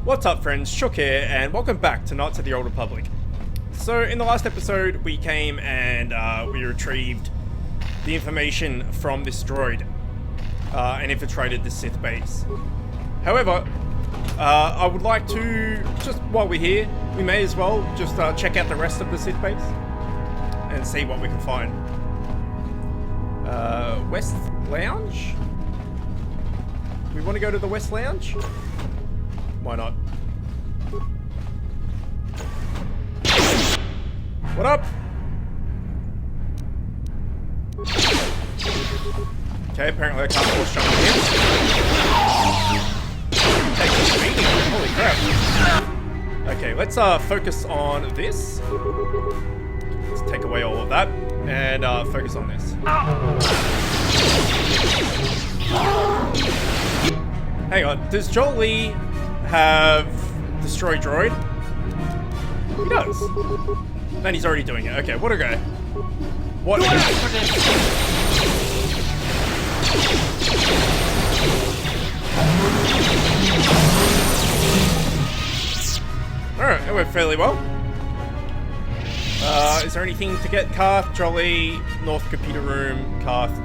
What's up friends, Chook here, and welcome back to Knights of the Old Republic. So in the last episode, we came and we retrieved the information from this droid and infiltrated the Sith base. However, I would like to, just while we're here, we may as well just check out the rest of the Sith base and see what we can find. West Lounge? We want to go to the West Lounge? Why not? What up? Okay, apparently I can't force jump again. Take this beating, holy crap. Okay, let's focus on this. Let's take away all of that and focus on this. Hang on, does Jolie have destroy droid? He does. Then he's already doing it. Okay, what a guy. What? Alright, that went fairly well. Is there anything to get? Karth, Jolie, North Computer Room, Karth.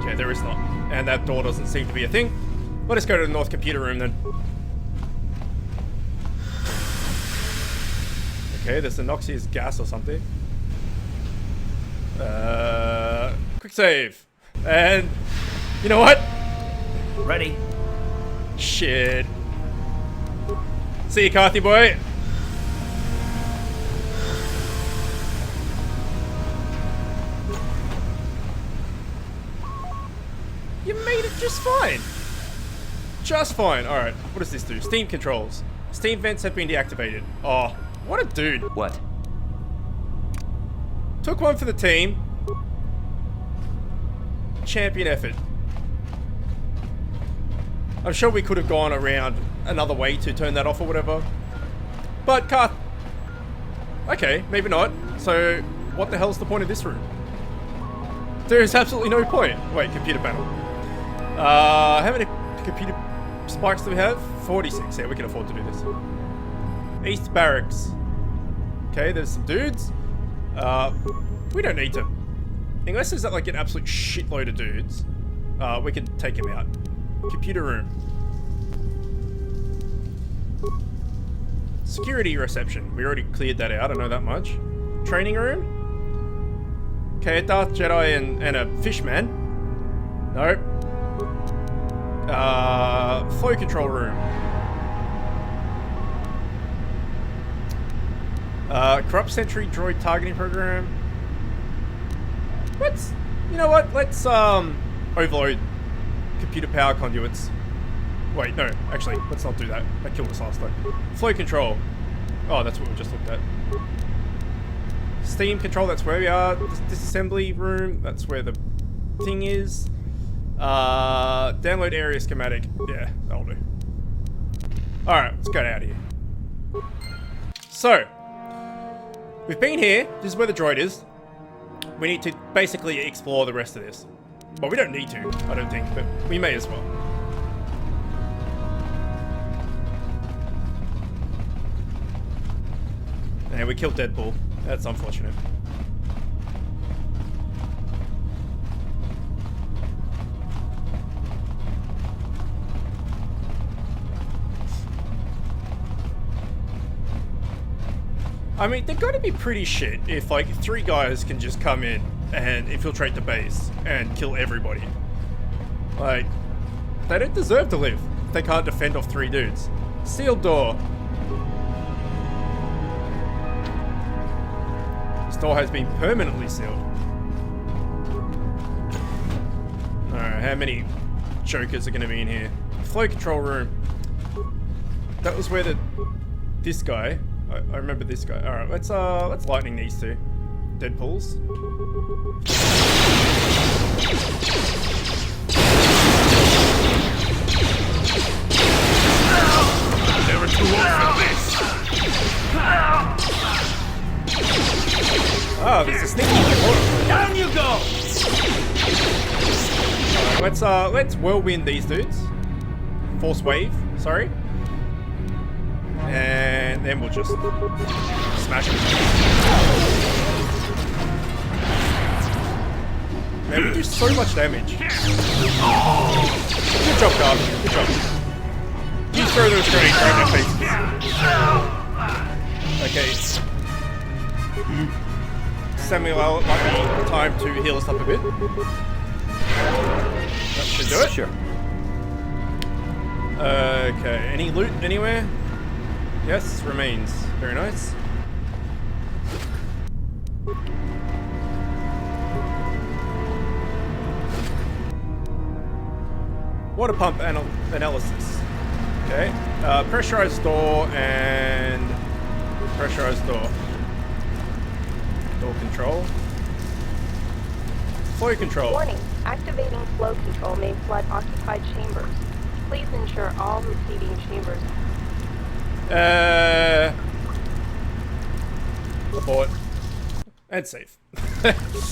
Okay, there is not. And that door doesn't seem to be a thing. Let us go to the North Computer Room then. Okay, there's a noxious gas or something. Quick save. And you know what? Ready. Shit. See you, Carthy boy. You made it just fine. Just fine. Alright, what does this do? Steam controls. Steam vents have been deactivated. Oh. What a dude. What? Took one for the team. Champion effort. I'm sure we could have gone around another way to turn that off or whatever. But Karth. Okay, maybe not. So, what the hell's the point of this room? There is absolutely no point. Wait, computer panel. How many computer spikes do we have? 46. Yeah, we can afford to do this. East Barracks. Okay, there's some dudes. We don't need to. Unless there's like an absolute shitload of dudes, we can take him out. Computer room. Security reception. We already cleared that out, I know that much. Training room. Okay, a Darth Jedi and a fishman. Nope. Flow control room. Corrupt Sentry droid targeting program. You know what? Let's overload computer power conduits. Wait, no, actually, let's not do that. That killed us last time. Flow control. Oh, that's what we just looked at. Steam control, that's where we are. Disassembly room, that's where the thing is. Download area schematic. Yeah, that'll do. Alright, let's get out of here. So, we've been here. This is where the droid is. We need to basically explore the rest of this. Well, we don't need to, I don't think, but we may as well. And we killed Deadpool. That's unfortunate. I mean, they're going to be pretty shit if, like, 3 guys can just come in and infiltrate the base and kill everybody. Like, they don't deserve to live if they can't defend off 3 dudes. Sealed door. This door has been permanently sealed. Alright, how many jokers are going to be in here? Flow control room. That was where this guy... I remember this guy. Alright, let's lightning these 2. Deadpools. Never too old for this. Oh, there's a sneaky. Down you go. Alright, let's whirlwind these dudes. Force wave, sorry. And then we'll just smash it. Man, we do so much damage. Good job, Carl. Good job. You throw those grenades right in our faces. Okay. Samuel, it might be time to heal us up a bit. That should do it. Sure. Okay, any loot anywhere? Yes, remains. Very nice. Water pump analysis. Okay. Pressurized door and pressurized door. Door control. Flow control. Warning, activating flow control may flood occupied chambers. Please ensure all receiving chambers. Abort. And save.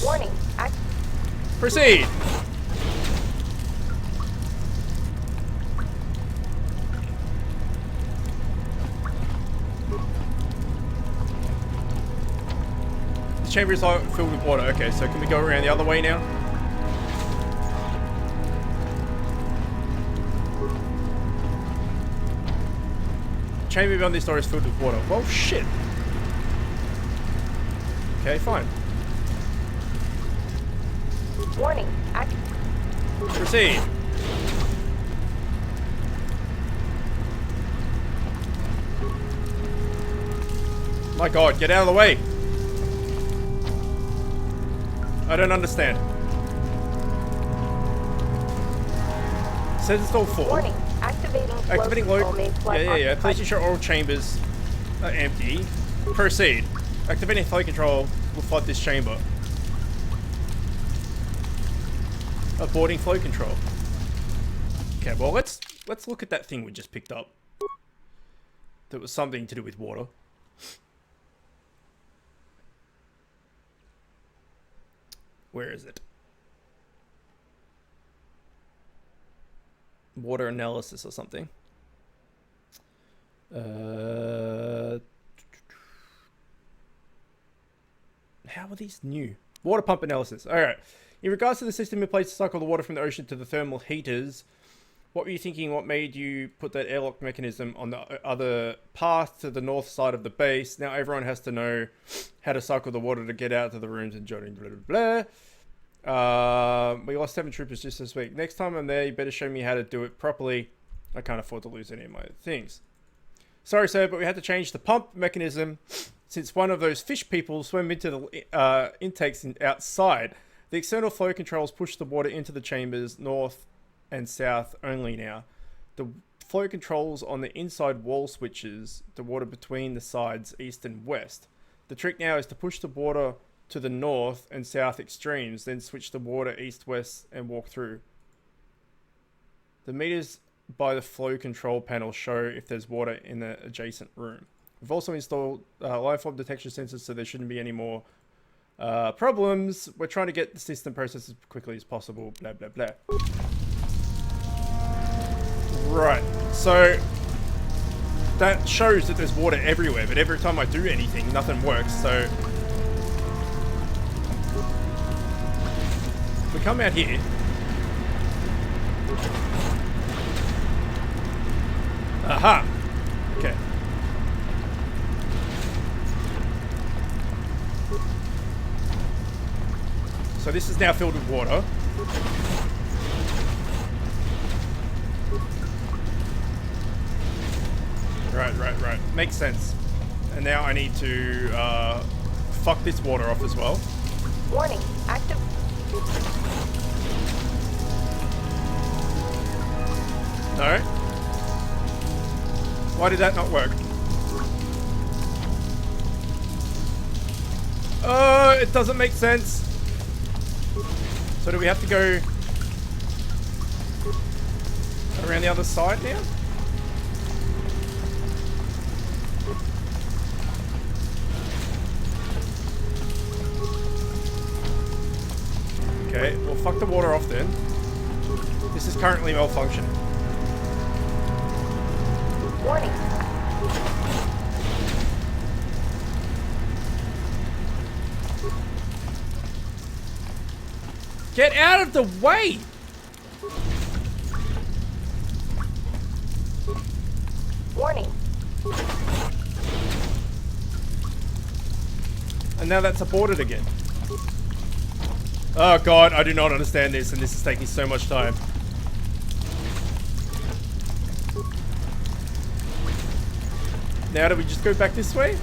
Warning, Proceed. The chamber is filled with water. Okay, so can we go around the other way now? Chamber beyond this door is filled with water. Well, shit. Okay, fine. Warning, Proceed. My god, get out of the way. I don't understand. It says it's all full. Warning, activating flow control may flood Yeah. Please ensure all chambers are empty. Proceed. Activating flow control will flood this chamber. Aborting flow control. Okay, well let's look at that thing we just picked up. That was something to do with water. Where is it? Water analysis or something. How are these new? Water pump analysis. Alright. In regards to the system in place to cycle the water from the ocean to the thermal heaters, what were you thinking? What made you put that airlock mechanism on the other path to the north side of the base? Now everyone has to know how to cycle the water to get out to the rooms and jotting blah blah blah. We lost 7 troopers just this week. Next time I'm there, you better show me how to do it properly. I can't afford to lose any of my things. Sorry, sir, but we had to change the pump mechanism since one of those fish people swam into the intakes outside. The external flow controls push the water into the chambers north and south only now. The flow controls on the inside wall switches the water between the sides east and west. The trick now is to push the water to the north and south extremes, then switch the water east-west and walk through. The meters by the flow control panel show if there's water in the adjacent room. We've also installed live form detection sensors, so there shouldn't be any more problems. We're trying to get the system processed as quickly as possible, blah blah blah. Right, so that shows that there's water everywhere, but every time I do anything, nothing works, so we come out here. Aha! Okay. So this is now filled with water. Right. Makes sense. And now I need to fuck this water off as well. Warning, active. No? Why did that not work? It doesn't make sense. So do we have to go around the other side now? Okay, well fuck the water off then. This is currently malfunctioning. Warning, Get out of the way! Warning. And now that's aborted again. Oh god, I do not understand this, and this is taking so much time. Now do we just go back this way?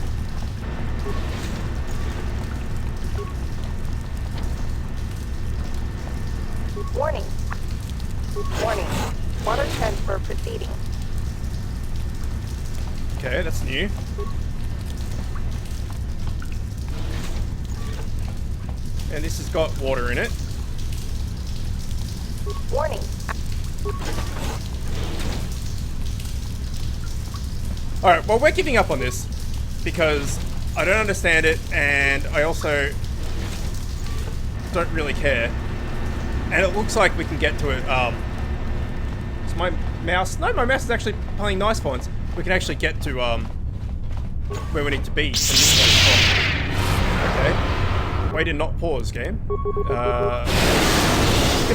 Warning. Warning. Water transfer proceeding. Okay, that's new. And this has got water in it. Warning. Alright, well we're giving up on this because I don't understand it and I also don't really care. And it looks like we can get to it. Is my mouse? No, my mouse is actually playing nice for once. We can actually get to where we need to be. Okay. Way to not pause, game. Give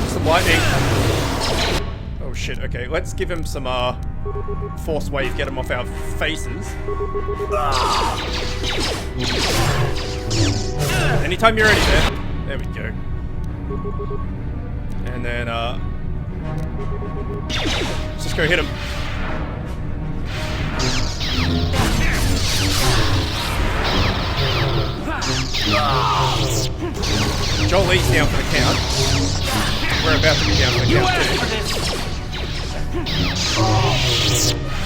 him some lightning. Oh shit, okay. Let's give him some force wave, get him off our faces. Anytime you're ready there. There we go. And then let's just go hit him. Jolie's down for the count. We're about to be down for the count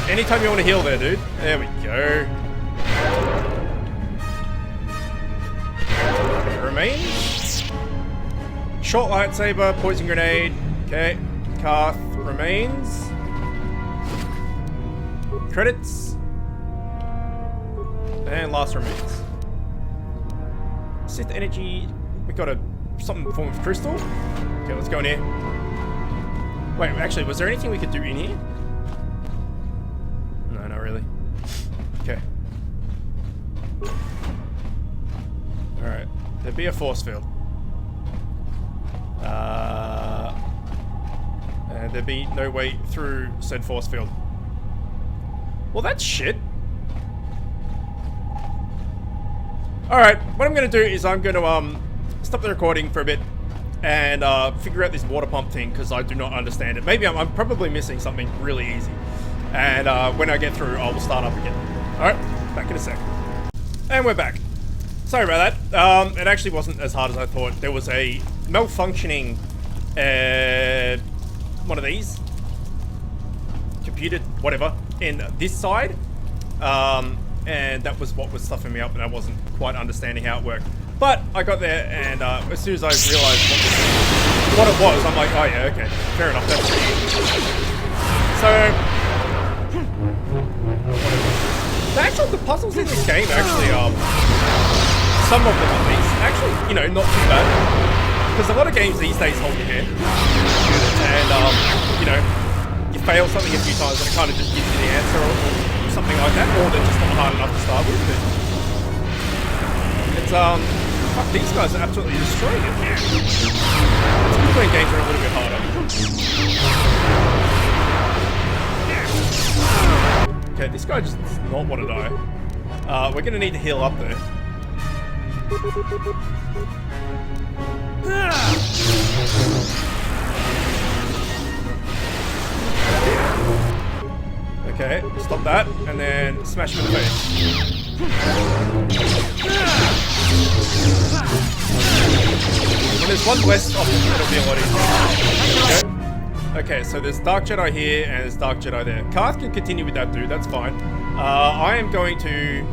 too. Anytime you want to heal there, dude. There we go. Remains. Short lightsaber, poison grenade. Okay. Karth remains. Credits. And last remains. Sith energy. We got a something form of crystal. Okay, let's go in here. Wait, actually, was there anything we could do in here? No, not really. Okay. Alright. There'd be a force field. And there'd be no way through said force field. Well, that's shit. Alright, what I'm going to do is I'm going to stop the recording for a bit and figure out this water pump thing because I do not understand it. Maybe I'm probably missing something really easy. And when I get through, I will start up again. Alright, back in a sec. And we're back. Sorry about that. It actually wasn't as hard as I thought. There was a malfunctioning one of these computer, whatever, in this side. And that was what was stuffing me up, and I wasn't quite understanding how it worked. But I got there, and as soon as I realized what it was, I'm like, oh yeah, okay, fair enough, that's pretty easy. So, the puzzles in this game actually, some of them at least, actually, you know, not too bad. Because a lot of games these days hold your hand, and you know, you fail something a few times, and it kind of just gives you the answer, or something like that, or they're just not hard enough to start with. But it's fuck, these guys are absolutely destroying it. It's good when games are a little bit harder. Okay, this guy just does not want to die. We're gonna need to heal up there. Okay, stop that, and then smash him in the face. When there's one less option, it'll be a lot easier. Okay, so there's Dark Jedi here, and there's Dark Jedi there. Karth can continue with that dude, that's fine. I am going to...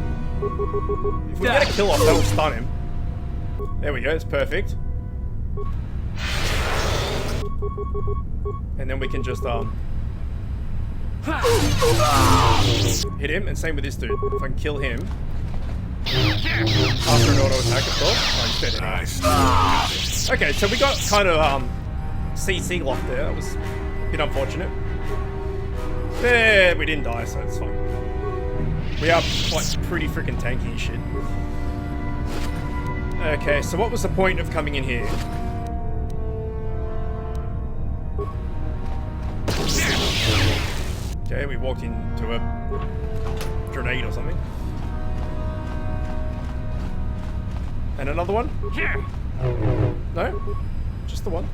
If we get a kill off, that'll stun him. There we go, it's perfect. And then we can just, hit him, and same with this dude. If I can kill him after an auto attack, of course. Oh, he's dead anyway. Okay, so we got kind of CC locked there. That was a bit unfortunate. There, we didn't die, so it's fine. We are like pretty freaking tanky and shit. Okay, so what was the point of coming in here? Okay, we walked into a grenade or something. And another one? No? Just the one.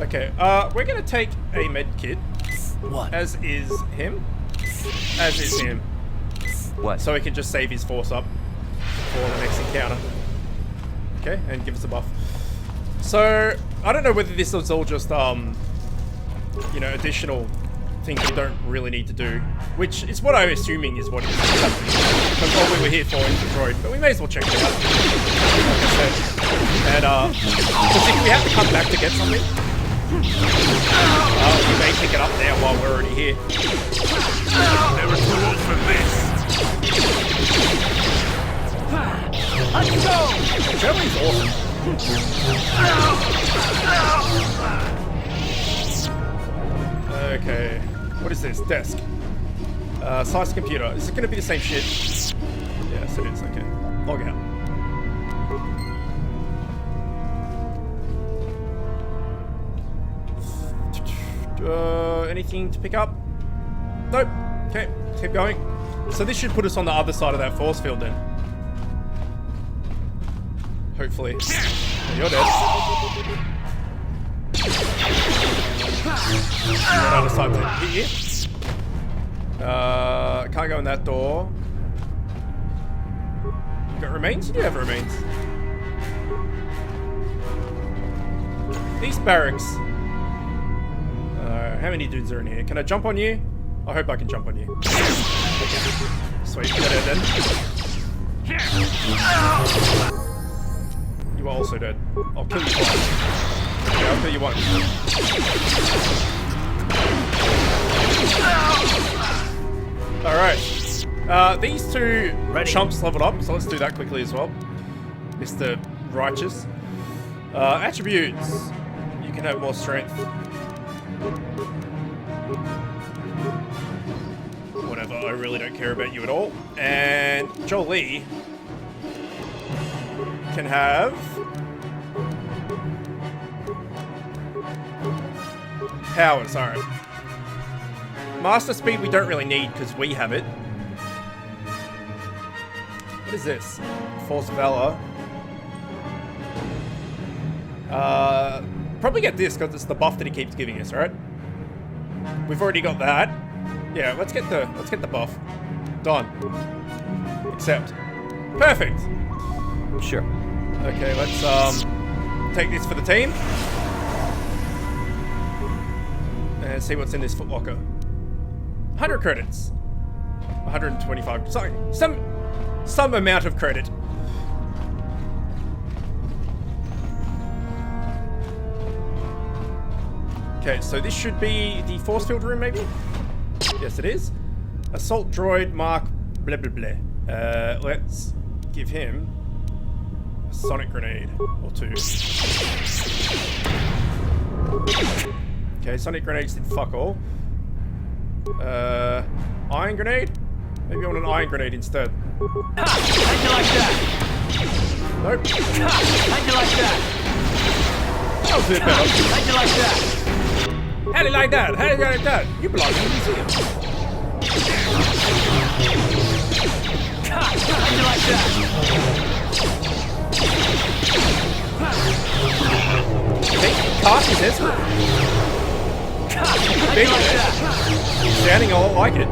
Okay, we're gonna take a med kit. What? As is him. As is him. What? So he can just save his force up for the next encounter. Okay, and give us a buff. So, I don't know whether this is all just, you know, additional things we don't really need to do. Which is what I'm assuming is what it is. Because all we were here for is the droid. But we may as well check it out. Like I said. And, because if we have to come back to get something, we may pick it up now while we're already here. Never too old for this. Let's go! Jelly's awesome. Okay. What is this? Desk. Science computer. Is it going to be the same shit? Yes, it is. Okay. Log out. Anything to pick up? Nope. Okay, keep going. So this should put us on the other side of that force field then. Hopefully. Oh, you're dead. On the other side to hit you. Can't go in that door. You got remains? You do have remains. These barracks. How many dudes are in here? Can I jump on you? I hope I can jump on you. Sweet, you're dead then. You are also dead. I'll kill you twice. Okay, I'll kill you once. Alright. These two chumps leveled up, so let's do that quickly as well. Mr. Righteous. Attributes. You can have more strength. Whatever, I really don't care about you at all. And Jolie can have powers, alright. Master speed we don't really need because we have it. What is this? Force Valor. Probably get this because it's the buff that he keeps giving us, right? We've already got that. Yeah, let's get the buff. Done. Accept. Perfect. Sure. Okay, let's take this for the team. And see what's in this footlocker. 100 credits. 125. Sorry, some amount of credit. Okay, so this should be the force field room, maybe? Yes, it is. Assault droid mark blah blah blah. Let's give him a sonic grenade or two. Okay, sonic grenades did fuck all. Iron grenade? Maybe I want an iron grenade instead. How'd you like that? Nope. How'd you like that? That was a bit better. How'd you like that? How do you like that? How do you like that? You belong in the museum. How'd you like that? Hey, Carp is this one. How'd you like that? Sounding a lot like it.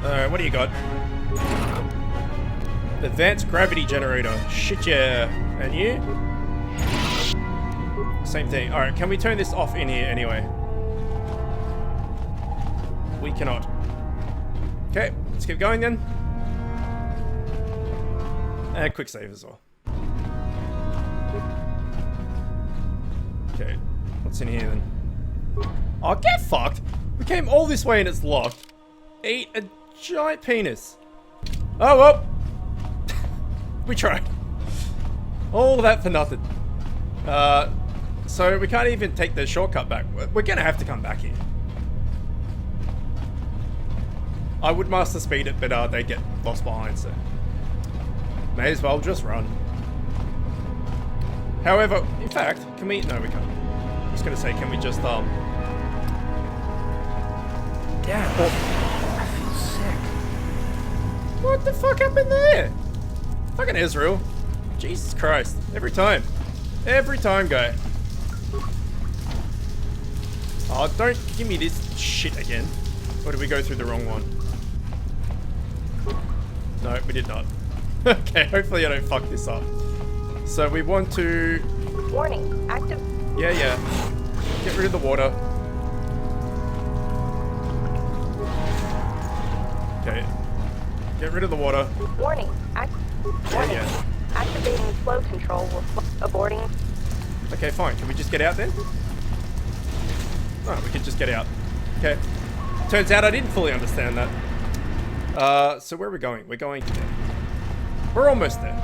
Alright, what do you got? Advanced gravity generator. Shit yeah. And you? Same thing. Alright, can we turn this off in here anyway? We cannot. Okay, let's keep going then. And quick save as well. Okay, what's in here then? Oh, get fucked! We came all this way and it's locked. Eat a giant penis. Oh, well. We tried. All that for nothing. So we can't even take the shortcut back. We're gonna have to come back here. I would master speed it, but they get lost behind, so may as well just run. However, in fact, can we? No, we can't. I was gonna say, can we just Damn, I feel sick. What the fuck happened there? Fucking Israel. Jesus Christ. Every time. Every time, guy. Oh, don't give me this shit again. Or did we go through the wrong one? No, we did not. Okay, hopefully I don't fuck this up. So we want to... Warning, active. Yeah. Get rid of the water. Okay. Get rid of the water. Warning, warning. Yeah. Activating flow control will aborting. Okay, fine. Can we just get out then? Oh, we can just get out. Okay. Turns out I didn't fully understand that. So where are we going? We're going to there. We're almost there.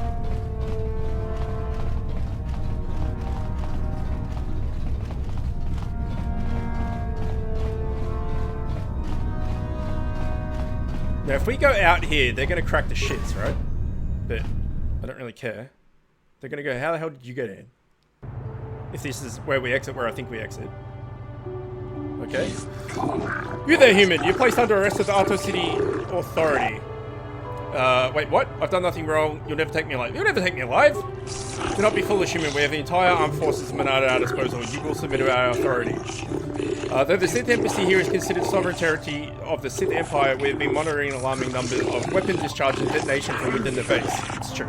Now, if we go out here, they're going to crack the shits, right? But I don't really care. They're going to go, how the hell did you get in? If this is where we exit, where I think we exit. Okay. You there, human. You're placed under arrest at the Arto City Authority. Wait, what? I've done nothing wrong. You'll never take me alive. You'll never take me alive? Do not be foolish, human. We have the entire armed forces of Manada at our disposal. You will submit to our authority. Though the Sith Embassy here is considered sovereign territory of the Sith Empire, we have been monitoring an alarming number of weapon discharge and detonation from within the base. It's true.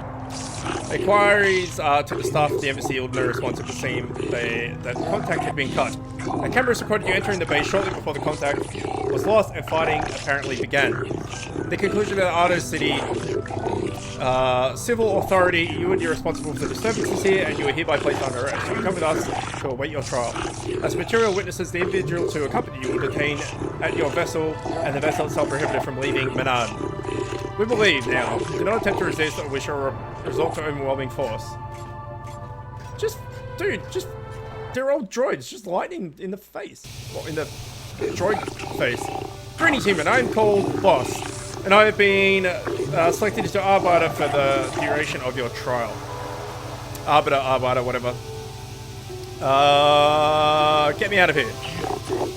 Inquiries to the staff of the embassy yielded no response. It would seem that contact had been cut. A camera recorded you entering the base shortly before the contact was lost and fighting apparently began. The conclusion of the Arto City civil authority, you and you're responsible for the disturbances here, and you are hereby placed under arrest. You come with us to await your trial. As material witnesses, the individuals who accompany you will detain at your vessel, and the vessel itself prohibited from leaving Manan. We believe now. Do not attempt to resist, or we shall resort to overwhelming force. Dude, they're all droids. Just lightning in the face. Well, in the droid face. Greetings, human. I am called Boss, and I have been selected as your arbiter for the duration of your trial. Arbiter, whatever. Get me out of here.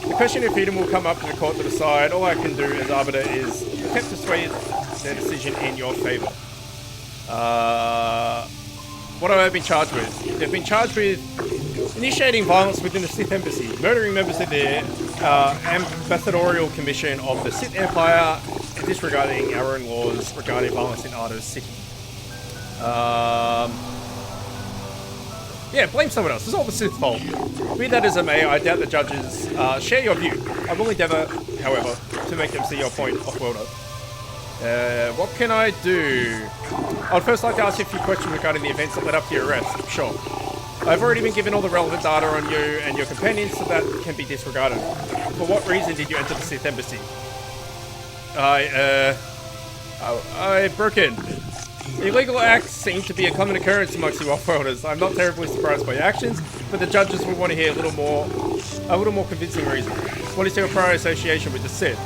The question of freedom will come up to the court to decide. All I can do as arbiter is attempt to sway their decision in your favor. What have I been charged with? They've been charged with initiating violence within the Sith Embassy, murdering members of the ambassadorial commission of the Sith Empire, and disregarding our own laws regarding violence in Arto City. Yeah, blame someone else. It's all the Sith's fault. Be that as it may, I doubt the judges share your view. I will endeavour, however, to make them see your point off-worlder. What can I do? I'd first like to ask you a few questions regarding the events that led up to your arrest. Sure. I've already been given all the relevant data on you and your companions, so that can be disregarded. For what reason did you enter the Sith Embassy? I broke in. Illegal acts seem to be a common occurrence amongst you off-worlders. I'm not terribly surprised by your actions, but the judges will want to hear a little more convincing reason. What is your prior association with the Sith?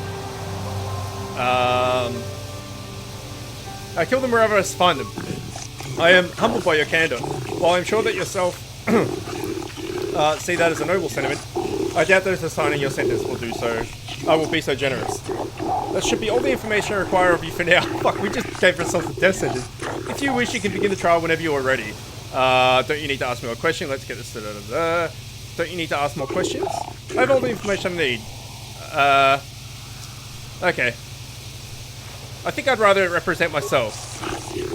I kill them wherever I find them. I am humbled by your candor. While I'm sure that yourself see that as a noble sentiment, I doubt that assigning your sentence will do so. I will be so generous. That should be all the information I require of you for now. Fuck, we just gave ourselves a death sentence. If you wish, you can begin the trial whenever you are ready. Don't you need to ask me more questions? Let's get this. Don't you need to ask more questions? I have all the information I need. Okay. I think I'd rather represent myself.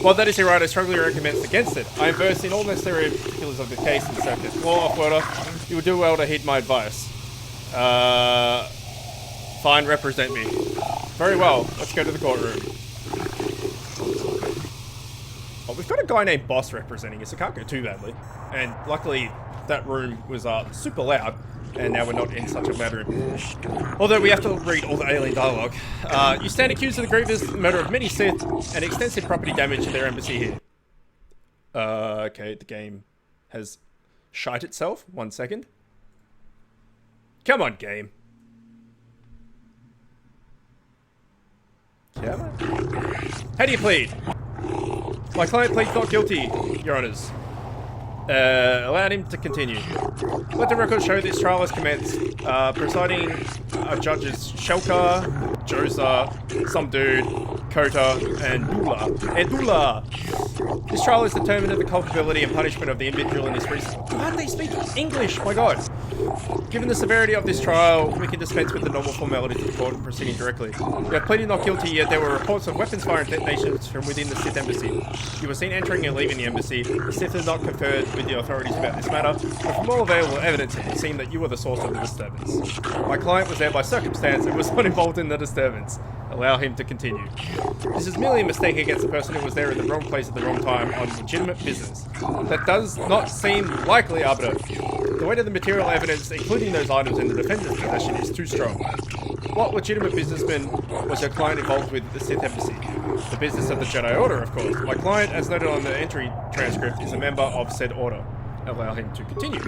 While that is your right, I strongly recommend against it. I am versed in all necessary particulars of the case and circuit. Law off-worlder, you would do well to heed my advice. Fine, represent me. Very well, let's go to the courtroom. Oh, we've got a guy named Boss representing us, it can't go too badly. And luckily, that room was super loud. And now we're not in such a bad room. Although we have to read all the alien dialogue. You stand accused of the grievous murder of many Sith and extensive property damage to their embassy here. Okay, the game has shite itself. 1 second. Come on, game. Come on. How do you plead? My client pleads not guilty, Your Honours. Allowed him to continue. Let the record show this trial has commenced. Presiding judges Shelka, Josa, some dude, KOTOR, and Dula. This trial is determined of the culpability and punishment of the individual in this reason. Why don't they speak English? My god. Given the severity of this trial, we can dispense with the normal formalities of the court and proceeding directly. You have pleaded not guilty, yet there were reports of weapons fire and detonations from within the Sith embassy. You were seen entering and leaving the embassy. The Sith has not conferred with the authorities about this matter, but from all available evidence, it would seem that you were the source of the disturbance. My client was there by circumstance and was not involved in the disturbance. Allow him to continue. This is merely a mistake against the person who was there in the wrong place at the wrong time on legitimate business. That does not seem likely, Arbiter. The weight of the material evidence, including those items in the defendant's possession, is too strong. What legitimate businessman was your client involved with the Sith embassy? The business of the Jedi Order, of course. My client, as noted on the entry transcript, is a member of said order. Allow him to continue.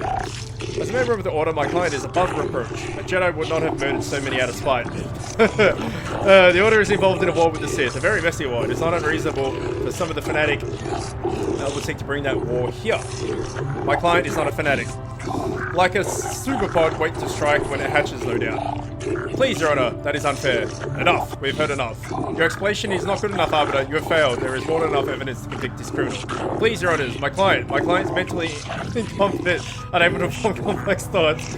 As a member of the Order, my client is above reproach. A Jedi would not have murdered so many out of spite. The Order is involved in a war with the Sith, a very messy war. It is not unreasonable for some of the fanatic would seek to bring that war here. My client is not a fanatic. Like a superpod waits to strike when it hatches, no doubt. Please, Your Honor, that is unfair. Enough. We've heard enough. Your explanation is not good enough, Arbiter. You have failed. There is more than enough evidence to convict this criminal. Please, Your Honors, my client's mentally incompetent, unable to form complex thoughts.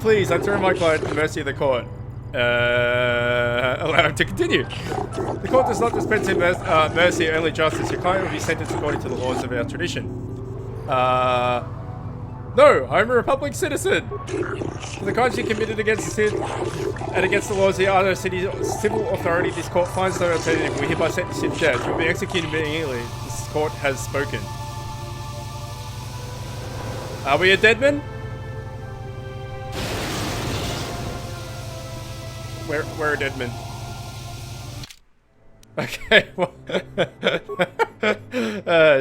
Please, I turn my client to the mercy of the court. Allow him to continue. The court does not dispense in mercy, only justice. Your client will be sentenced according to the laws of our tradition. No, I'm a Republic citizen. For the crimes you committed against the Sith and against the laws of the other civil authority, this court finds no alternative. We hereby sentence you to death. You will be executed immediately. This court has spoken. Are we a dead man? We're a dead man. Okay.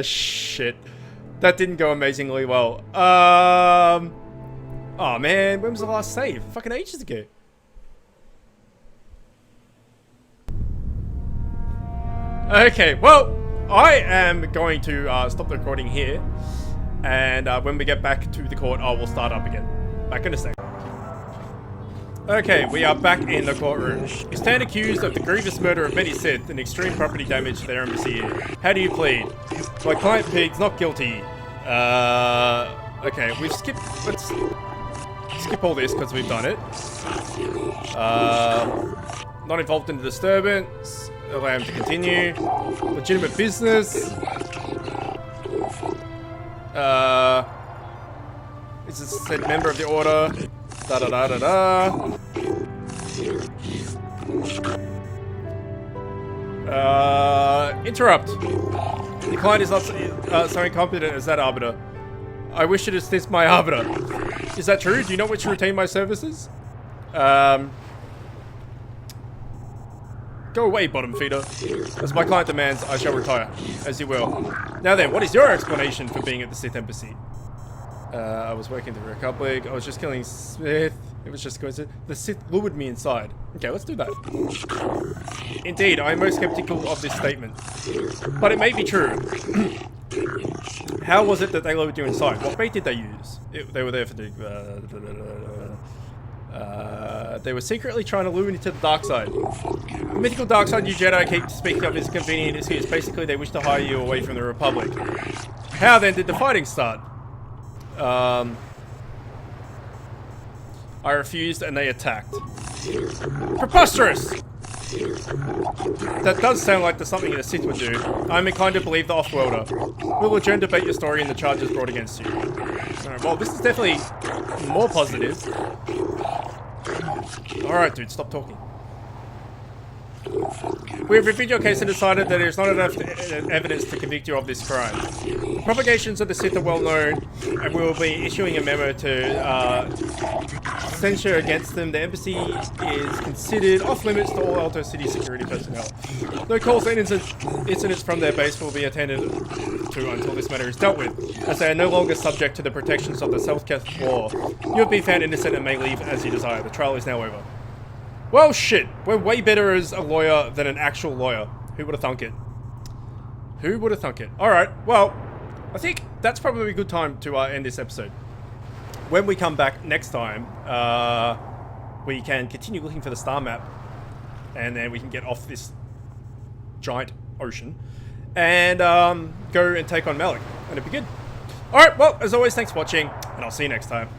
Shit. That didn't go amazingly well. Oh man, when was the last save? Fucking ages ago. Okay, well, I am going to stop the recording here. And when we get back to the court, I will start up again. Back in a sec. Okay, we are back in the courtroom. You stand accused of the grievous murder of many Sith and extreme property damage to their embassy here. How do you plead? My client pleads not guilty. Okay, we've skipped... Let's skip all this because we've done it. Not involved in the disturbance. Allow him to continue. Legitimate business. Is this said member of the order? Da da da da da. Interrupt. The client is not so incompetent as that, Arbiter. I wish to dismiss my Arbiter. Is that true? Do you not wish to retain my services? Go away, bottom feeder. As my client demands, I shall retire. As you will. Now then, what is your explanation for being at the Sith embassy? I was working the Republic. I was just killing Smith. It was just coincidence. The Sith lured me inside. Okay, let's do that. Indeed, I am most skeptical of this statement. But it may be true. How was it that they lured you inside? What bait did they use? They were there for the... they were secretly trying to lure me to the dark side. The mythical dark side you Jedi keep speaking of is a convenient excuse. Basically, they wish to hire you away from the Republic. How then did the fighting start? I refused and they attacked. Preposterous! That does sound like something the Sith would do. I'm inclined to believe the off-worlder. We'll adjourn debate your story and the charges brought against you. Alright, well, this is definitely more positive. Alright, dude, stop talking. We have reviewed your case and decided that there is not enough evidence to convict you of this crime. Propagations of the Sith are well known, and we will be issuing a memo to censure against them. The embassy is considered off limits to all Alto City security personnel. No calls and incidents from their base will be attended to until this matter is dealt with, as they are no longer subject to the protections of the Self-Keth law. You have been found innocent and may leave as you desire. The trial is now over. Well, shit. We're way better as a lawyer than an actual lawyer. Who would have thunk it? Who would have thunk it? Alright, well, I think that's probably a good time to end this episode. When we come back next time, we can continue looking for the star map, and then we can get off this giant ocean and go and take on Malik, and it'll be good. Alright, well, as always, thanks for watching, and I'll see you next time.